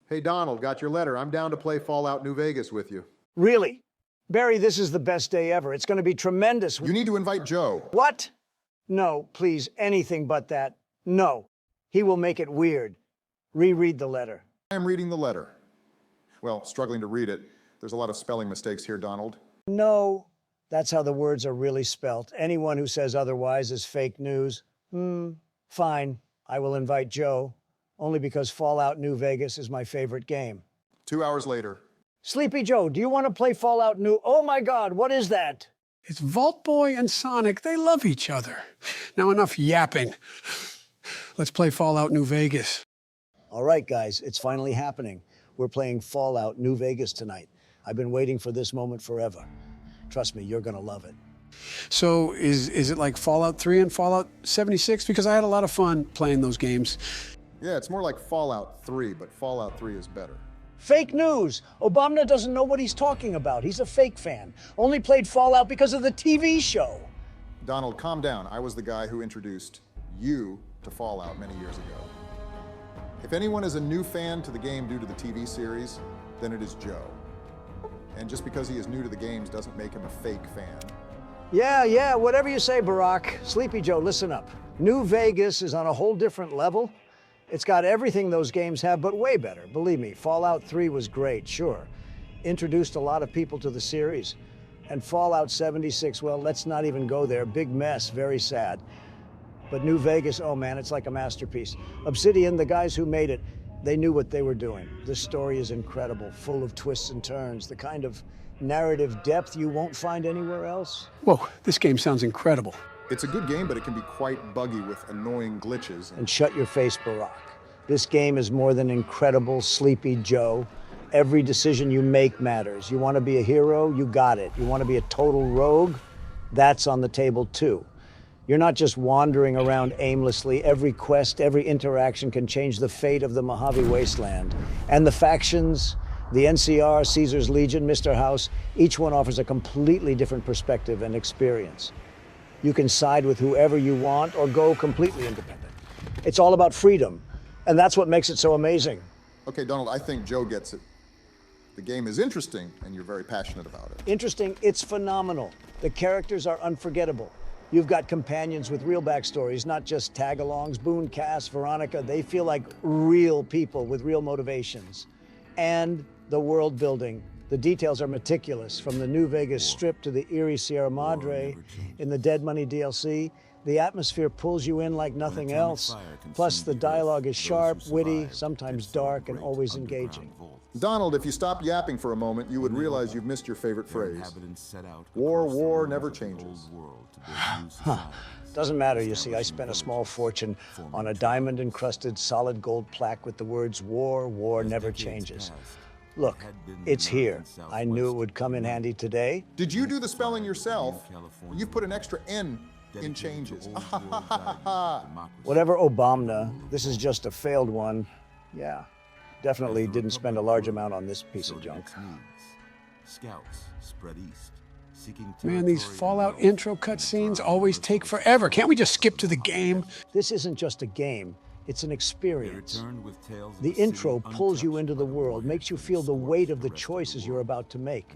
Hey, Donald, got your letter. I'm down to play Fallout New Vegas with you. Really? Barry, this is the best day ever. It's going to be tremendous. You need to invite Joe. What? No, please, anything but that. No. He will make it weird. Reread the letter. I am reading the letter. Well, struggling to read it. There's a lot of spelling mistakes here, Donald. No, that's how the words are really spelt. Anyone who says otherwise is fake news. Fine. I will invite Joe, only because Fallout New Vegas is my favorite game. 2 hours later. Sleepy Joe, do you want to play Fallout New? Oh my God, what is that? It's Vault Boy and Sonic. They love each other. Now enough yapping. Let's play Fallout New Vegas. All right, guys, it's finally happening. We're playing Fallout New Vegas tonight. I've been waiting for this moment forever. Trust me, you're gonna love it. So is it like Fallout 3 and Fallout 76? Because I had a lot of fun playing those games. Yeah, it's more like Fallout 3, but Fallout 3 is better. Fake news! Obama doesn't know what he's talking about. He's a fake fan. Only played Fallout because of the TV show. Donald, calm down. I was the guy who introduced you to Fallout many years ago. If anyone is a new fan to the game due to the TV series, then it is Joe. And just because he is new to the games doesn't make him a fake fan. Yeah, whatever you say, Barack. Sleepy Joe, listen up. New Vegas is on a whole different level. It's got everything those games have, but way better. Believe me, Fallout 3 was great, sure. Introduced a lot of people to the series. And Fallout 76, well, let's not even go there. Big mess, very sad. But New Vegas, oh man, it's like a masterpiece. Obsidian, the guys who made it, they knew what they were doing. This story is incredible, full of twists and turns, the kind of narrative depth you won't find anywhere else. Whoa, this game sounds incredible. It's a good game, but it can be quite buggy with annoying glitches. And shut your face, Barack. This game is more than incredible, Sleepy Joe. Every decision you make matters. You want to be a hero? You got it. You want to be a total rogue? That's on the table too. You're not just wandering around aimlessly. Every quest, every interaction can change the fate of the Mojave Wasteland. And the factions, the NCR, Caesar's Legion, Mr. House, each one offers a completely different perspective and experience. You can side with whoever you want or go completely independent. It's all about freedom, and that's what makes it so amazing. Okay, Donald, I think Joe gets it. The game is interesting, and you're very passionate about it. Interesting, it's phenomenal. The characters are unforgettable. You've got companions with real backstories, not just tag-alongs. Boone, Cass, Veronica, they feel like real people with real motivations. And the world building. The details are meticulous, from the New Vegas Strip to the eerie Sierra Madre in the Dead Money DLC. The atmosphere pulls you in like nothing else. Plus, the dialogue is sharp, witty, sometimes dark, and always engaging. Donald, if you stopped yapping for a moment, you would realize you've missed your favorite phrase. War never changes. Doesn't matter, you see. I spent a small fortune on a diamond-encrusted solid gold plaque with the words, war never changes. Look, it's here. I knew it would come in handy today. Did you do the spelling yourself? You've put an extra N in changes. Whatever Obama, this is just a failed one. Yeah, definitely didn't spend a large amount on this piece of junk. Man, these Fallout intro cutscenes always take forever. Can't we just skip to the game? This isn't just a game. It's an experience. The intro pulls you into the world, makes you feel the weight of the choices you're about to make.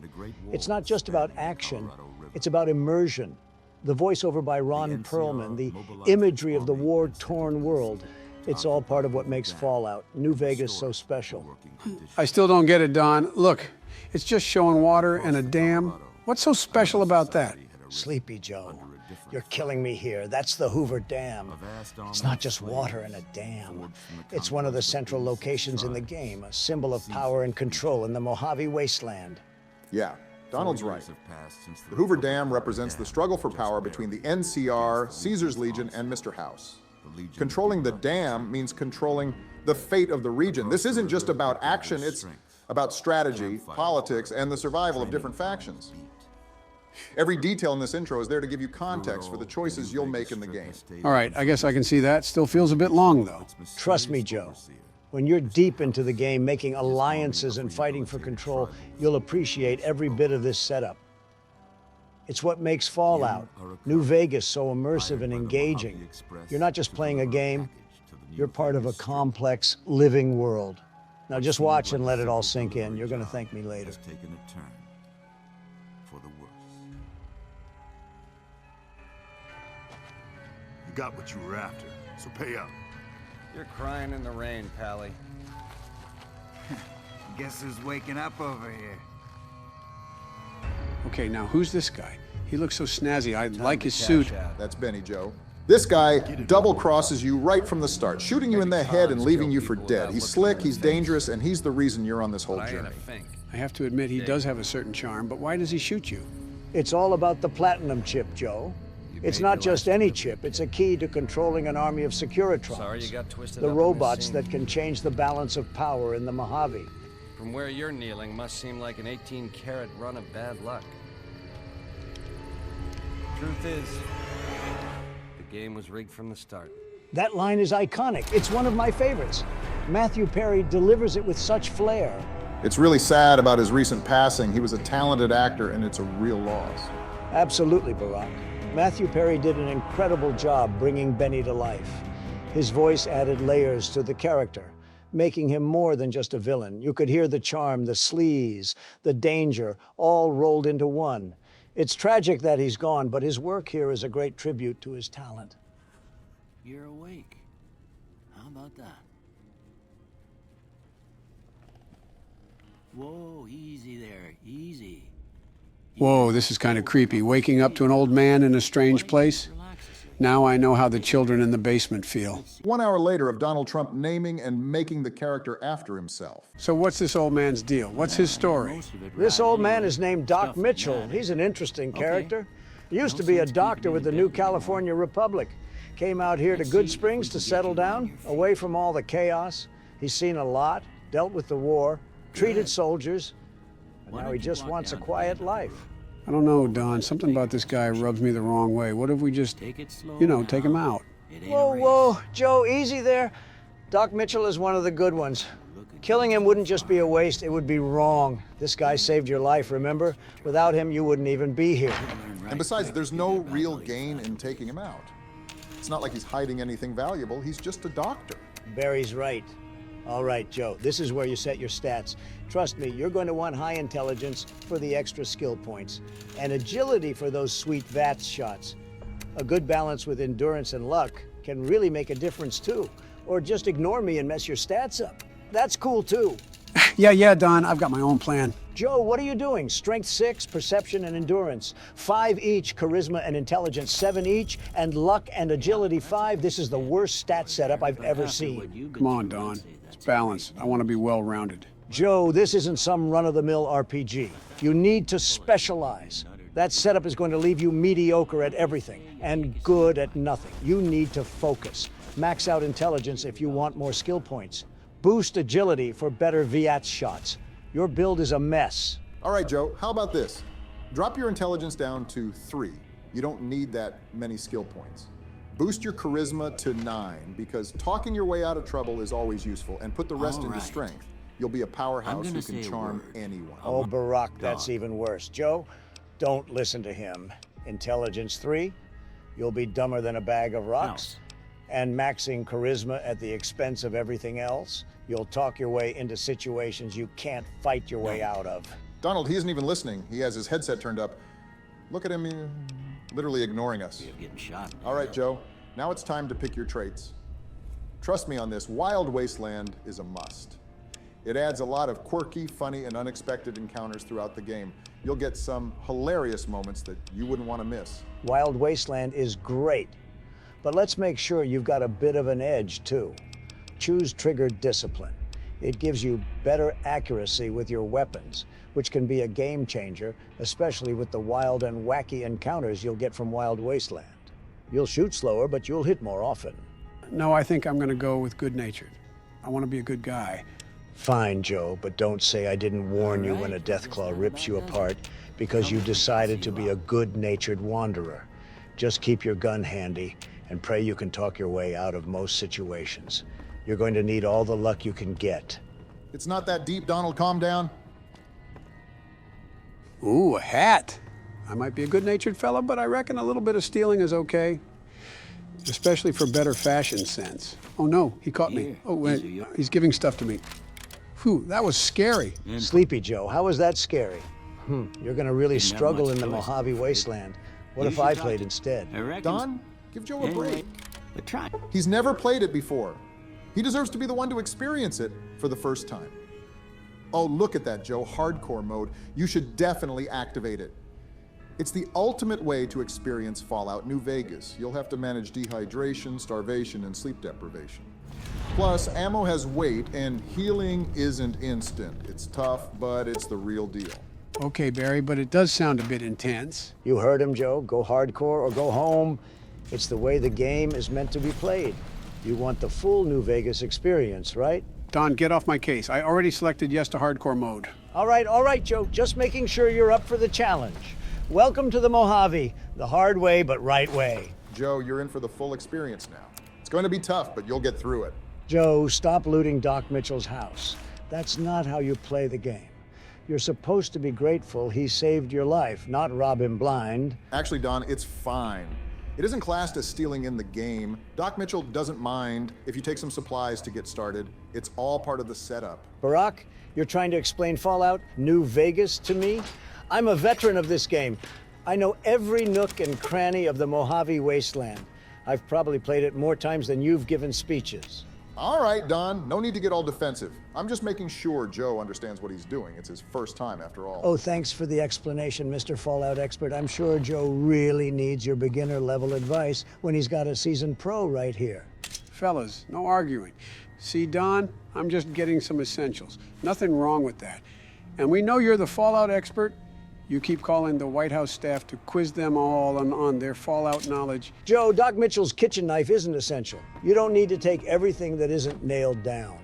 It's not just about action, it's about immersion. The voiceover by Ron Perlman, the imagery of the war-torn world, it's all part of what makes Fallout New Vegas so special. I still don't get it, Don. Look, it's just showing water and a dam. What's so special about that? Sleepy Joe, you're killing me here. That's the Hoover Dam. It's not just water and a dam. It's one of the central locations in the game, a symbol of power and control in the Mojave Wasteland. Yeah, Donald's right. The Hoover Dam represents the struggle for power between the NCR, Caesar's Legion, and Mr. House. Controlling the dam means controlling the fate of the region. This isn't just about action, it's about strategy, politics, and the survival of different factions. Every detail in this intro is there to give you context for the choices you'll make in the game. All right, I guess I can see that. Still feels a bit long, though. Trust me, Joe. When you're deep into the game, making alliances and fighting for control, you'll appreciate every bit of this setup. It's what makes Fallout New Vegas so immersive and engaging. You're not just playing a game, you're part of a complex, living world. Now just watch and let it all sink in. You're gonna thank me later. Has taken a turn for the worse. You got what you were after, so pay up. You're crying in the rain, Pally. Guess who's waking up over here? Okay, now who's this guy? He looks so snazzy. I like his suit. That's Benny, Joe. This guy double crosses you right from the start, shooting you in the head and leaving you for dead. He's slick, he's dangerous, and he's the reason you're on this whole journey. I have to admit, he does have a certain charm, but why does he shoot you? It's all about the platinum chip, Joe. It's not just any chip. It's a key to controlling an army of Securitrons. Sorry you got twisted the up in robots this that scene. can change the balance of power in the Mojave. From where you're kneeling must seem like an 18-carat run of bad luck. Truth is, the game was rigged from the start. That line is iconic. It's one of my favorites. Matthew Perry delivers it with such flair. It's really sad about his recent passing. He was a talented actor, and it's a real loss. Absolutely, Barack. Matthew Perry did an incredible job bringing Benny to life. His voice added layers to the character, making him more than just a villain. You could hear the charm, the sleaze, the danger, all rolled into one. It's tragic that he's gone, but his work here is a great tribute to his talent. You're awake. How about that? Whoa, easy there, easy. Whoa, this is kind of creepy. Waking up to an old man in a strange place. Now I know how the children in the basement feel. 1 hour later of Donald Trump naming and making the character after himself. So what's this old man's deal? What's his story? This old man is named Doc Mitchell. He's an interesting character. He used to be a doctor with the New California Republic. Came out here to Goodsprings to settle down, away from all the chaos. He's seen a lot, dealt with the war, treated soldiers, and now he just wants a quiet life. I don't know, Don. Something about this guy rubs me the wrong way. What if we just, take him out? Whoa, whoa, Joe, easy there. Doc Mitchell is one of the good ones. Killing him wouldn't just be a waste, it would be wrong. This guy saved your life, remember? Without him, you wouldn't even be here. And besides, there's no real gain in taking him out. It's not like he's hiding anything valuable. He's just a doctor. Barry's right. All right, Joe, this is where you set your stats. Trust me, you're going to want high intelligence for the extra skill points, and agility for those sweet VATS shots. A good balance with endurance and luck can really make a difference too. Or just ignore me and mess your stats up. That's cool too. Yeah, Don, I've got my own plan. Joe, what are you doing? Strength 6, perception and endurance. 5 each, charisma and intelligence 7 each, and luck and agility 5. This is the worst stat setup I've ever seen. Come on, Don. It's balanced. I want to be well-rounded. Joe, this isn't some run-of-the-mill RPG. You need to specialize. That setup is going to leave you mediocre at everything and good at nothing. You need to focus. Max out intelligence if you want more skill points. Boost agility for better VATS shots. Your build is a mess. All right, Joe, how about this? Drop your intelligence down to 3. You don't need that many skill points. Boost your charisma to 9, because talking your way out of trouble is always useful, and put the rest into strength. You'll be a powerhouse who can charm anyone. Oh, Barack, that's even worse. Joe, don't listen to him. Intelligence 3, you'll be dumber than a bag of rocks. And maxing charisma at the expense of everything else, you'll talk your way into situations you can't fight your way out of. Donald, he isn't even listening. He has his headset turned up. Look at him, literally ignoring us. Getting shot. All right, Joe, now it's time to pick your traits. Trust me on this, Wild Wasteland is a must. It adds a lot of quirky, funny, and unexpected encounters throughout the game. You'll get some hilarious moments that you wouldn't want to miss. Wild Wasteland is great, but let's make sure you've got a bit of an edge, too. Choose triggered discipline. It gives you better accuracy with your weapons, which can be a game changer, especially with the wild and wacky encounters you'll get from Wild Wasteland. You'll shoot slower, but you'll hit more often. No, I think I'm going to go with good-natured. I want to be a good guy. Fine, Joe, but don't say I didn't warn you when a Deathclaw rips you apart because you decided to be a good-natured wanderer. Just keep your gun handy and pray you can talk your way out of most situations. You're going to need all the luck you can get. It's not that deep, Donald, calm down. Ooh, a hat. I might be a good-natured fella, but I reckon a little bit of stealing is okay. Especially for better fashion sense. Oh no, he caught me. Oh, wait, he's giving stuff to me. Whew, that was scary. Sleepy Joe, how was that scary? You're gonna really struggle in the Mojave Wasteland. What if I played instead? I reckon. Don, give Joe a break. But try. He's never played it before. He deserves to be the one to experience it for the first time. Oh, look at that, Joe, hardcore mode. You should definitely activate it. It's the ultimate way to experience Fallout New Vegas. You'll have to manage dehydration, starvation, and sleep deprivation. Plus, ammo has weight, and healing isn't instant. It's tough, but it's the real deal. Okay, Barry, but it does sound a bit intense. You heard him, Joe. Go hardcore or go home. It's the way the game is meant to be played. You want the full New Vegas experience, right? Don, get off my case. I already selected yes to hardcore mode. All right, Joe. Just making sure you're up for the challenge. Welcome to the Mojave, the hard way but right way. Joe, you're in for the full experience now. It's going to be tough, but you'll get through it. Joe, stop looting Doc Mitchell's house. That's not how you play the game. You're supposed to be grateful he saved your life, not rob him blind. Actually, Don, it's fine. It isn't classed as stealing in the game. Doc Mitchell doesn't mind if you take some supplies to get started. It's all part of the setup. Barack, you're trying to explain Fallout New Vegas to me? I'm a veteran of this game. I know every nook and cranny of the Mojave Wasteland. I've probably played it more times than you've given speeches. All right, Don, no need to get all defensive. I'm just making sure Joe understands what he's doing. It's his first time, after all. Oh, thanks for the explanation, Mr. Fallout expert. I'm sure Joe really needs your beginner-level advice when he's got a seasoned pro right here. Fellas, no arguing. See, Don, I'm just getting some essentials. Nothing wrong with that. And we know you're the Fallout expert. You keep calling the White House staff to quiz them all on their Fallout knowledge. Joe, Doc Mitchell's kitchen knife isn't essential. You don't need to take everything that isn't nailed down.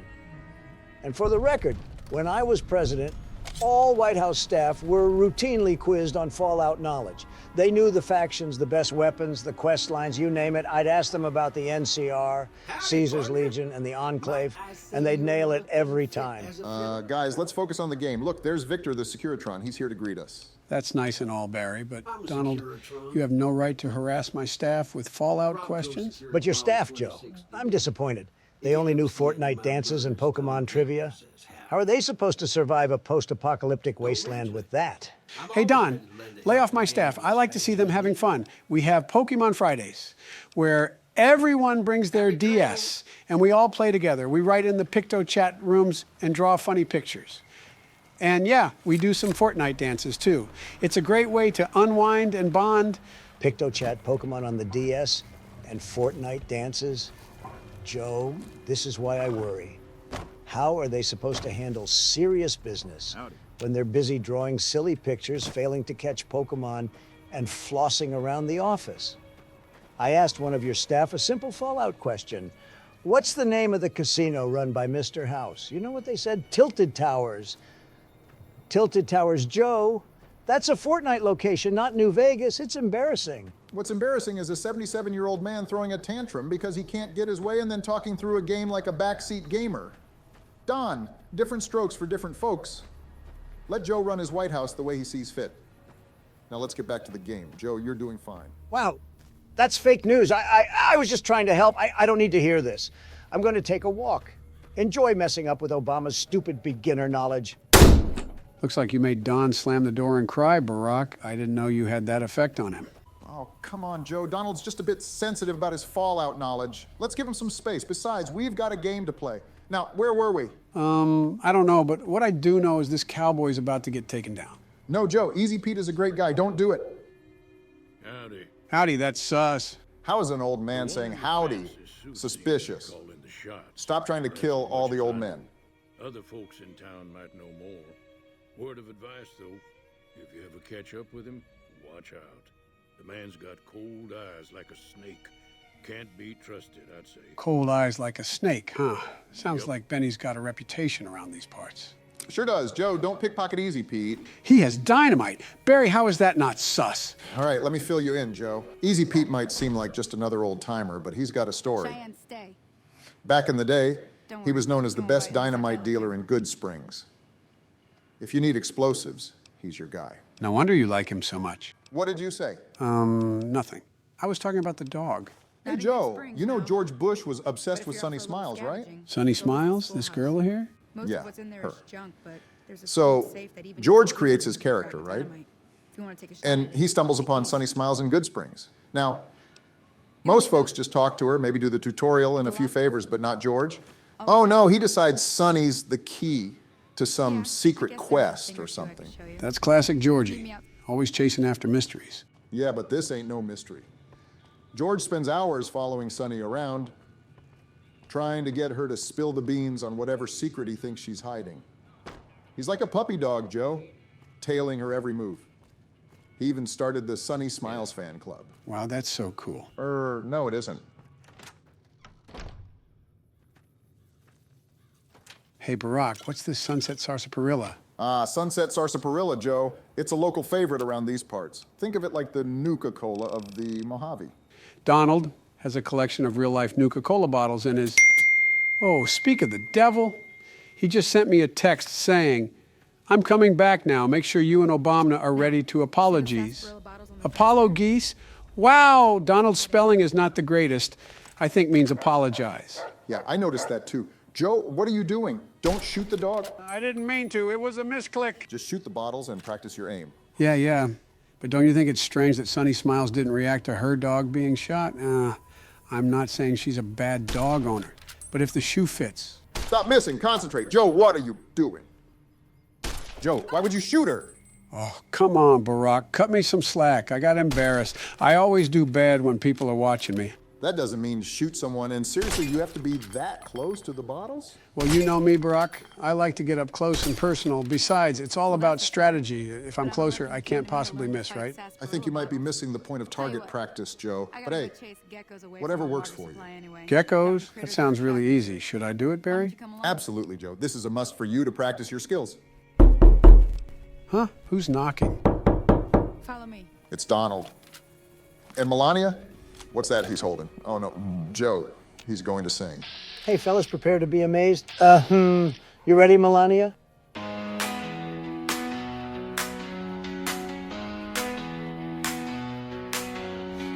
And for the record, when I was president, all White House staff were routinely quizzed on Fallout knowledge. They knew the factions, the best weapons, the quest lines, you name it. I'd ask them about the NCR, Caesar's Legion, and the Enclave, and they'd nail it every time. Guys, let's focus on the game. Look, there's Victor, the Securitron. He's here to greet us. That's nice and all, Barry, but Donald, you have no right to harass my staff with Fallout questions. But your staff, Joe, I'm disappointed. They only knew Fortnite dances and Pokemon trivia. How are they supposed to survive a post-apocalyptic wasteland with that? Hey, Don, lay off my staff. I like to see them having fun. We have Pokemon Fridays, where everyone brings their DS, and we all play together. We write in the Picto chat rooms and draw funny pictures. And yeah, we do some Fortnite dances, too. It's a great way to unwind and bond. Picto chat Pokemon on the DS and Fortnite dances? Joe, this is why I worry. How are they supposed to handle serious business when they're busy drawing silly pictures, failing to catch Pokemon, and flossing around the office? I asked one of your staff a simple Fallout question. What's the name of the casino run by Mr. House? You know what they said? Tilted Towers. Tilted Towers, Joe. That's a Fortnite location, not New Vegas. It's embarrassing. What's embarrassing is a 77-year-old man throwing a tantrum because he can't get his way and then talking through a game like a backseat gamer. Don, different strokes for different folks. Let Joe run his White House the way he sees fit. Now let's get back to the game. Joe, you're doing fine. Wow, that's fake news. I was just trying to help. I don't need to hear this. I'm going to take a walk. Enjoy messing up with Obama's stupid beginner knowledge. Looks like you made Don slam the door and cry, Barack. I didn't know you had that effect on him. Oh, come on, Joe. Donald's just a bit sensitive about his Fallout knowledge. Let's give him some space. Besides, we've got a game to play. Now, where were we? I don't know, but what I do know is this cowboy's about to get taken down. No, Joe. Easy Pete is a great guy. Don't do it. Howdy. Howdy, that's sus. How is an old man saying howdy suspicious? Stop trying to kill all the old men. Other folks in town might know more. Word of advice, though, if you ever catch up with him, watch out. The man's got cold eyes like a snake. Can't be trusted, I'd say. Cold eyes like a snake, huh? Sounds like Benny's got a reputation around these parts. Sure does. Joe, don't pickpocket Easy Pete. He has dynamite. Barry, how is that not sus? All right, let me fill you in, Joe. Easy Pete might seem like just another old timer, but he's got a story. Cheyenne, stay. Back in the day, Don't he worry. was known as the Don't best worry. dynamite dealer in Goodsprings. If you need explosives, he's your guy. No wonder you like him so much. What did you say? Nothing. I was talking about the dog. Hey, Joe, you know George Bush was obsessed with Sunny Smiles, right? Sunny Smiles, this girl here? Most Yeah, of what's in there her. is junk, but there's a So, safe that even George creates his character, right? If you want to take a shot And at it, he stumbles take upon it. Sunny Smiles in Goodsprings. Now, most folks just talk to her, maybe do the tutorial and a few favors, but not George. Oh no, he decides Sunny's the key to some Yeah, I secret guess there was a quest thing or two I could something. show you. That's classic Meet Georgie. me out. Always chasing after mysteries. Yeah, but this ain't no mystery. George spends hours following Sunny around, trying to get her to spill the beans on whatever secret he thinks she's hiding. He's like a puppy dog, Joe, tailing her every move. He even started the Sunny Smiles fan club. Wow, that's so cool. No, it isn't. Hey, Barack, what's this sunset sarsaparilla? Sunset Sarsaparilla, Joe. It's a local favorite around these parts. Think of it like the Nuka-Cola of the Mojave. Donald has a collection of real-life Nuka-Cola bottles in his... Oh, speak of the devil. He just sent me a text saying, I'm coming back now. Make sure you and Obama are ready to apologize. Sarsaparilla bottles on the Apollo geese? Wow, Donald's spelling is not the greatest. I think means apologize. Yeah, I noticed that too. Joe, what are you doing? Don't shoot the dog. I didn't mean to. It was a misclick. Just shoot the bottles and practice your aim. Yeah. But don't you think it's strange that Sunny Smiles didn't react to her dog being shot? I'm not saying she's a bad dog owner. But if the shoe fits... Stop missing. Concentrate. Joe, what are you doing? Joe, why would you shoot her? Oh, come on, Barack. Cut me some slack. I got embarrassed. I always do bad when people are watching me. That doesn't mean shoot someone, and seriously, you have to be that close to the bottles? Well, you know me, Barack. I like to get up close and personal. Besides, it's all about strategy. If I'm closer, I can't possibly miss, right? I think you might be missing the point of target practice, Joe. But hey, whatever works for you. Geckos? That sounds really easy. Should I do it, Barry? Absolutely, Joe. This is a must for you to practice your skills. Huh? Who's knocking? Follow me. It's Donald. And Melania? What's that he's holding? Oh, no. Joe. He's going to sing. Hey, fellas, prepare to be amazed. You ready, Melania?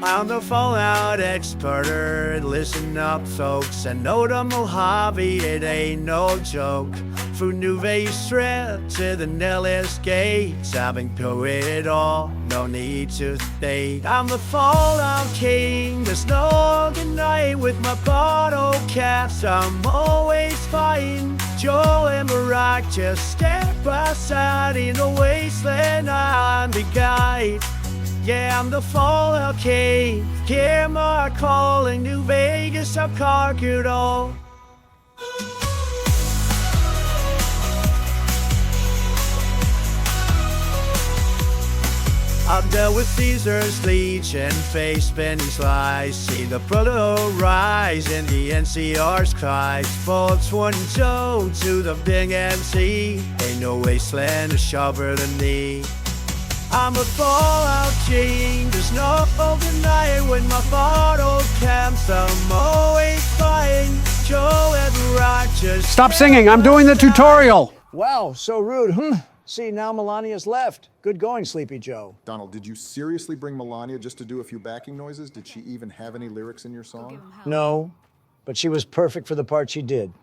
I'm the fallout expert. Listen up, folks. I know the Mojave, it ain't no joke. From Nuvei Strip to the Nellis Gates, I've been through it all, no need to think. I'm the fallout king, there's no good night with my bottle caps. I'm always fighting. Joe and Barack just step by side in the wasteland. I'm the guide. Yeah, I'm the fallout king. Hear my calling, New Vegas, I've conquered all. I've dealt with Caesar's leech and face Benny's lies. See the brother rise in the NCR's cries. Fall 22 to the big MC. Ain't no wasteland sharper than me. I'm a fallout king. There's no overnight when my bottle camps. I'm always fine. Joe and Rogers. Stop singing. I'm doing the tutorial. Wow, so rude. See, now Melania's left. Good going, Sleepy Joe. Donald, did you seriously bring Melania just to do a few backing noises? Did she even have any lyrics in your song? No, but she was perfect for the part she did.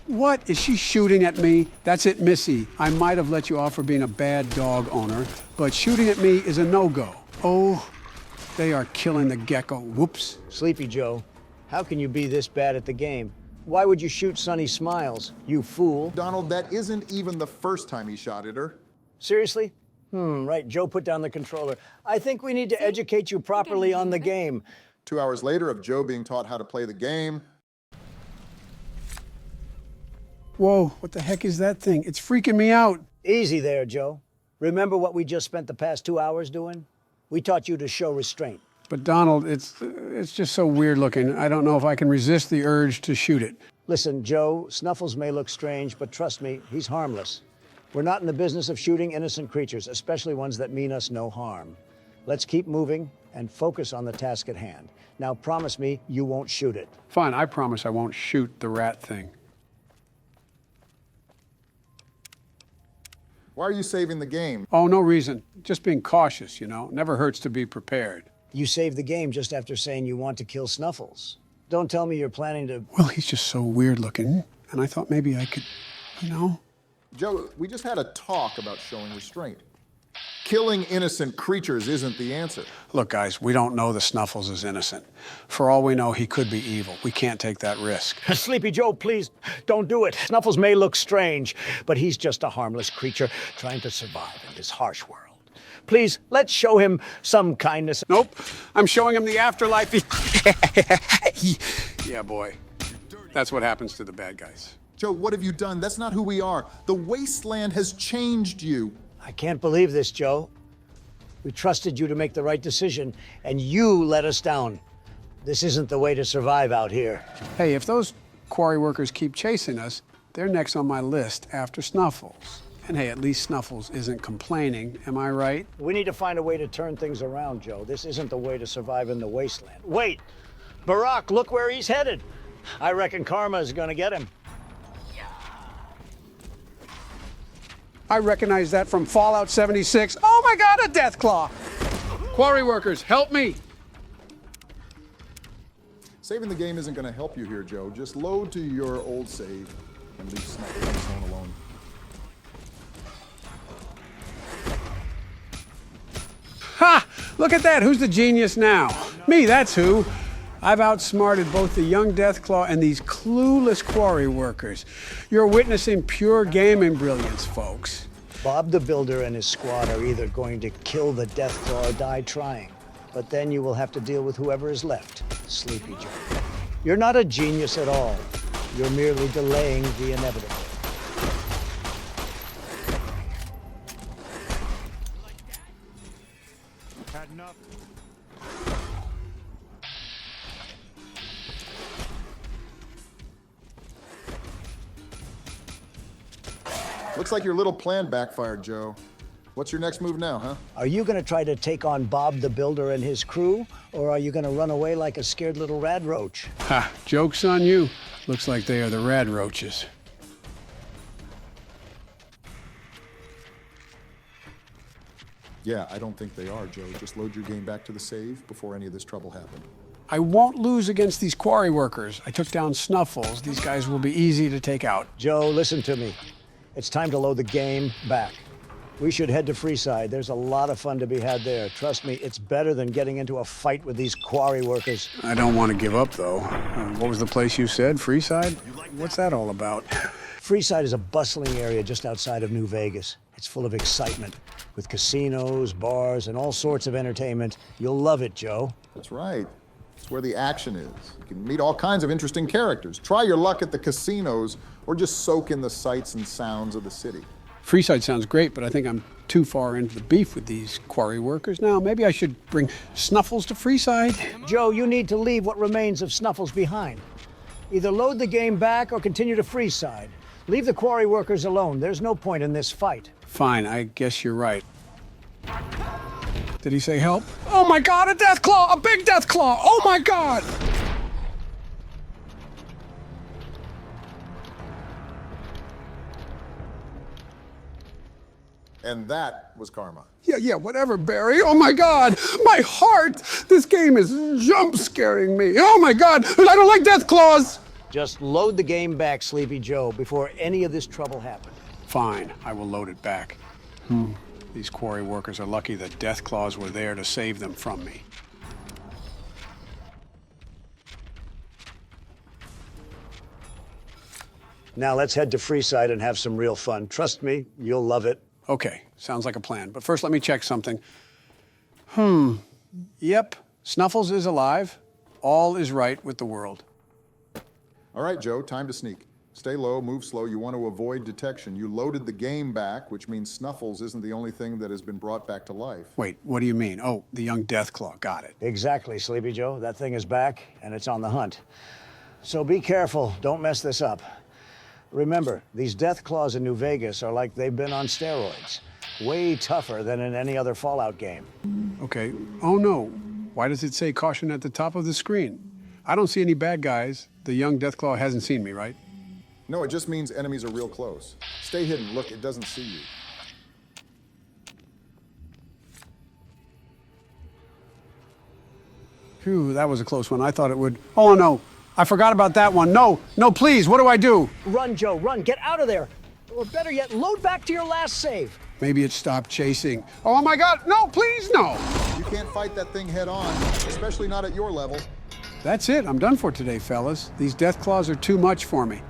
What? Is she shooting at me? That's it, Missy. I might have let you off for being a bad dog owner, but shooting at me is a no-go. Oh, they are killing the gecko. Whoops. Sleepy Joe, how can you be this bad at the game? Why would you shoot Sunny Smiles, you fool? Donald, that isn't even the first time he shot at her. Seriously? Right, Joe put down the controller. I think we need to educate you properly on the game. 2 hours later of Joe being taught how to play the game. Whoa, what the heck is that thing? It's freaking me out. Easy there, Joe. Remember what we just spent the past 2 hours doing? We taught you to show restraint. But Donald, it's just so weird looking. I don't know if I can resist the urge to shoot it. Listen, Joe, Snuffles may look strange, but trust me, he's harmless. We're not in the business of shooting innocent creatures, especially ones that mean us no harm. Let's keep moving and focus on the task at hand. Now promise me you won't shoot it. Fine, I promise I won't shoot the rat thing. Why are you saving the game? Oh, no reason. Just being cautious, you know. Never hurts to be prepared. You saved the game just after saying you want to kill Snuffles. Don't tell me you're planning to... Well, he's just so weird looking, and I thought maybe I could, you know? Joe, we just had a talk about showing restraint. Killing innocent creatures isn't the answer. Look, guys, we don't know the Snuffles is innocent. For all we know, he could be evil. We can't take that risk. Sleepy Joe, please, don't do it. Snuffles may look strange, but he's just a harmless creature trying to survive in this harsh world. Please, let's show him some kindness. Nope, I'm showing him the afterlife. Yeah, boy. That's what happens to the bad guys. Joe, what have you done? That's not who we are. The Wasteland has changed you. I can't believe this, Joe. We trusted you to make the right decision, and you let us down. This isn't the way to survive out here. Hey, if those quarry workers keep chasing us, they're next on my list after Snuffles. And hey, at least Snuffles isn't complaining, am I right? We need to find a way to turn things around, Joe. This isn't the way to survive in the Wasteland. Wait! Barack, look where he's headed. I reckon karma is gonna get him. I recognize that from Fallout 76. Oh my God, a Deathclaw! Quarry workers, help me! Saving the game isn't going to help you here, Joe. Just load to your old save and leave Snuffles alone. Ha! Look at that, who's the genius now? Me, that's who. I've outsmarted both the young Deathclaw and these clueless quarry workers. You're witnessing pure gaming brilliance, folks. Bob the Builder and his squad are either going to kill the Deathclaw or die trying. But then you will have to deal with whoever is left, Sleepy Joe. You're not a genius at all. You're merely delaying the inevitable. Had enough. Looks like your little plan backfired, Joe. What's your next move now, huh? Are you going to try to take on Bob the Builder and his crew, or are you going to run away like a scared little rad roach? Ha, joke's on you. Looks like they are the rad roaches. Yeah, I don't think they are, Joe. Just load your game back to the save before any of this trouble happened. I won't lose against these quarry workers. I took down Snuffles. These guys will be easy to take out. Joe, listen to me. It's time to load the game back. We should head to Freeside. There's a lot of fun to be had there. Trust me, it's better than getting into a fight with these quarry workers. I don't want to give up, though. What was the place you said? Freeside? What's that all about? Freeside is a bustling area just outside of New Vegas. It's full of excitement, with casinos, bars, and all sorts of entertainment. You'll love it, Joe. That's right. It's where the action is. You can meet all kinds of interesting characters. Try your luck at the casinos, or just soak in the sights and sounds of the city. Freeside sounds great, but I think I'm too far into the beef with these quarry workers now. Maybe I should bring Snuffles to Freeside. Joe, you need to leave what remains of Snuffles behind. Either load the game back or continue to Freeside. Leave the quarry workers alone. There's no point in this fight. Fine, I guess you're right. Did he say help? Oh my God, a Deathclaw! A big Deathclaw! Oh my God! And that was karma. Yeah, whatever, Barry. Oh my God, my heart! This game is jump scaring me. Oh my God, I don't like Deathclaws! Just load the game back, Sleepy Joe, before any of this trouble happened. Fine, I will load it back. These quarry workers are lucky that Deathclaws were there to save them from me. Now let's head to Freeside and have some real fun. Trust me, you'll love it. Okay, sounds like a plan. But first, let me check something. Yep, Snuffles is alive. All is right with the world. All right, Joe, time to sneak. Stay low, move slow. You want to avoid detection. You loaded the game back, which means Snuffles isn't the only thing that has been brought back to life. Wait, what do you mean? Oh, the young Deathclaw, got it. Exactly, Sleepy Joe. That thing is back, and it's on the hunt. So be careful. Don't mess this up. Remember, these Deathclaws in New Vegas are like they've been on steroids. Way tougher than in any other Fallout game. Okay, oh no. Why does it say caution at the top of the screen? I don't see any bad guys. The young Deathclaw hasn't seen me, right? No, it just means enemies are real close. Stay hidden. Look, it doesn't see you. Phew, that was a close one. I thought it would. Oh, no. I forgot about that one. No, no, please. What do I do? Run, Joe, run. Get out of there. Or better yet, load back to your last save. Maybe it stopped chasing. Oh, my God. No, please, no. You can't fight that thing head on, especially not at your level. That's it. I'm done for today, fellas. These Deathclaws are too much for me.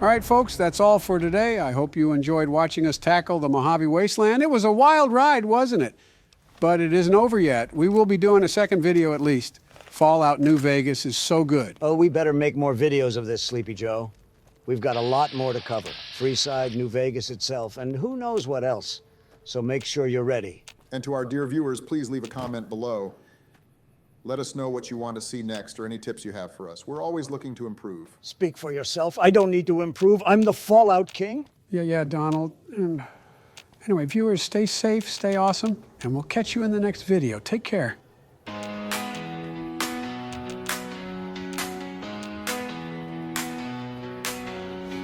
All right, folks, that's all for today. I hope you enjoyed watching us tackle the Mojave Wasteland. It was a wild ride, wasn't it? But it isn't over yet. We will be doing a second video at least. Fallout New Vegas is so good. Oh, we better make more videos of this, Sleepy Joe. We've got a lot more to cover. Freeside, New Vegas itself, and who knows what else. So make sure you're ready. And to our dear viewers, please leave a comment below. Let us know what you want to see next or any tips you have for us. We're always looking to improve. Speak for yourself. I don't need to improve. I'm the Fallout King. Yeah, Donald. Anyway, viewers, stay safe, stay awesome, and we'll catch you in the next video. Take care.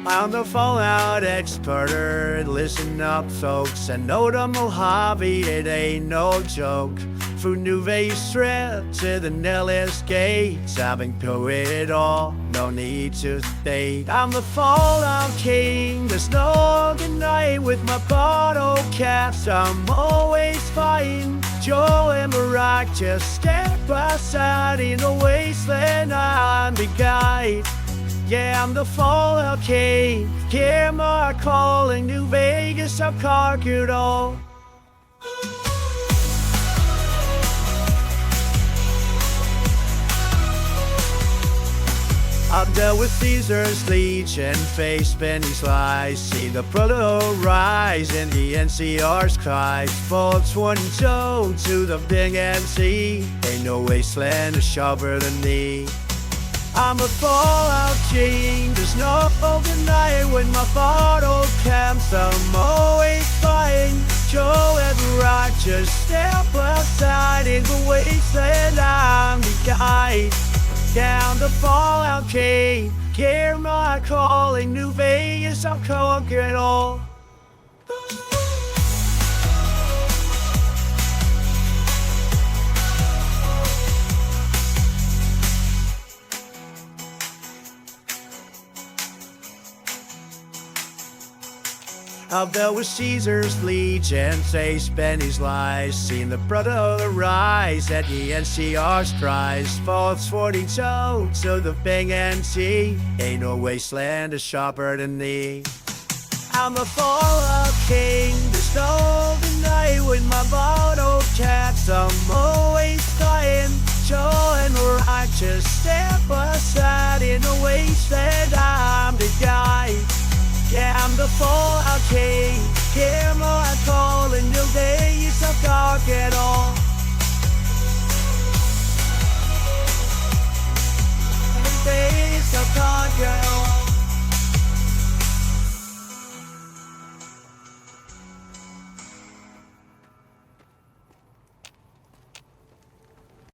I'm the Fallout expert. Listen up, folks. I know the Mojave, it ain't no joke. From New Vegas Strip to the Nellis Gates, I've been through it all, no need to state. I'm the Fallout King, there's no good night with my bottle caps. I'm always fighting. Joe and Barack just step by side in the wasteland. I'm the guide. Yeah, I'm the Fallout King. Hear my calling, New Vegas, I've conquered all. I've dealt with Caesar's legion, face Benny's lies, see the proto rise in the NCR's cries. Fall 22 to the big MC, ain't no wasteland is sharper than me. I'm a Fallout King, there's no good night when my bottle camps. I'm always fine. Joe and Rock just step aside in the wasteland. I'm the guide. Down the Fallout King, hear my calling, New Vegas, I'll conquer it all. I've dealt with Caesar's legion, faced Benny's lies, seen the brother rise at the NCR's cries. Falls 42 to the big NC, ain't no wasteland is sharper than me. I'm a Fallout King, there's no good night with my bottle caps. I'm always dying. Joe and Rock just step aside in the wasteland. I'm the guy. Yeah, I'm the Fallout King.